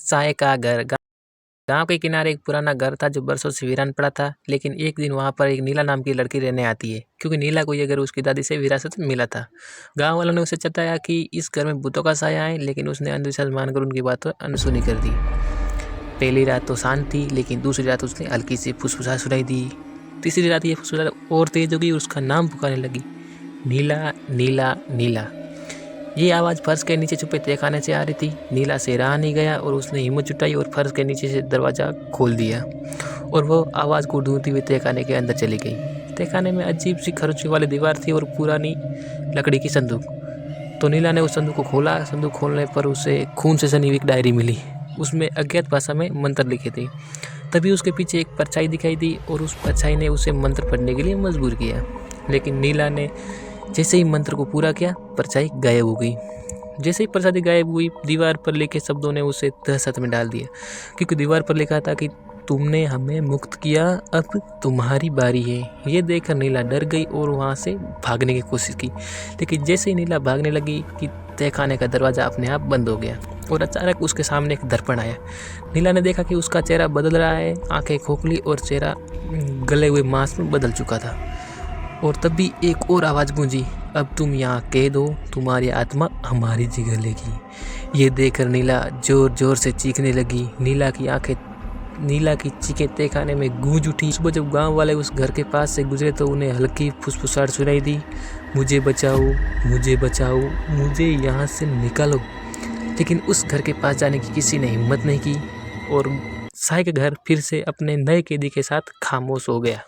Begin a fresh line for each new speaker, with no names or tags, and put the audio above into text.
साय का घर। गांव के किनारे एक पुराना घर था जो बरसों से वीरान पड़ा था। लेकिन एक दिन वहां पर एक नीला नाम की लड़की रहने आती है, क्योंकि नीला को यह घर उसकी दादी से विरासत में मिला था। गांव वालों ने उसे चेताया कि इस घर में भूतों का साया है, लेकिन उसने अंधविश्वास मानकर उनकी बातों अनसुनी कर दी। पहली रात तो शांत थी, लेकिन दूसरी रात उसने हल्की सी फुसफुसाहट सुनाई दी। तीसरी रात ये फुसफुसाहट और तेज हो गई और उसका नाम पुकारने लगी, नीला नीला नीला। ये आवाज़ फर्श के नीचे छुपे तहखाने से आ रही थी। नीला से रहा नहीं गया और उसने हिम्मत जुटाई और फर्श के नीचे से दरवाज़ा खोल दिया और वो आवाज़ को ढूंढती हुई तहखाने के अंदर चली गई। तहखाने में अजीब सी खरोंची वाली दीवार थी और पुरानी लकड़ी की संदूक। तो नीला ने उस संदूक को खोला। संदूक खोलने पर उसे खून से सनी हुई एक डायरी मिली। उसमें अज्ञात भाषा में मंत्र लिखे थे। तभी उसके पीछे एक परछाई दिखाई दी और उस परछाई ने उसे मंत्र पढ़ने के लिए मजबूर किया। लेकिन नीला ने जैसे ही मंत्र को पूरा किया, परछाई गायब हो गई। जैसे ही परछाई गायब हुई, दीवार पर लिखे शब्दों ने उसे दहशत में डाल दिया, क्योंकि दीवार पर लिखा था कि तुमने हमें मुक्त किया, अब तुम्हारी बारी है। ये देखकर नीला डर गई और वहाँ से भागने की कोशिश की। लेकिन जैसे ही नीला भागने लगी कि तहखाने का दरवाज़ा अपने आप बंद हो गया और अचानक उसके सामने एक दर्पण आया। नीला ने देखा कि उसका चेहरा बदल रहा है। आंखें खोखली और चेहरा गले हुए मांस में बदल चुका था। और तभी एक और आवाज़ गूंजी, अब तुम यहाँ कैद हो, तुम्हारी आत्मा हमारी जगह लेगी। ये देखकर नीला जोर जोर से चीखने लगी। नीला की चीखें तहखाने में गूंज उठी। सुबह जब गांव वाले उस घर के पास से गुजरे तो उन्हें हल्की फुसफुसाहट सुनाई दी, मुझे बचाओ, मुझे बचाओ, मुझे यहाँ से निकालो। लेकिन उस घर के पास जाने की किसी ने हिम्मत नहीं की और साय का घर फिर से अपने नए कैदी के साथ खामोश हो गया।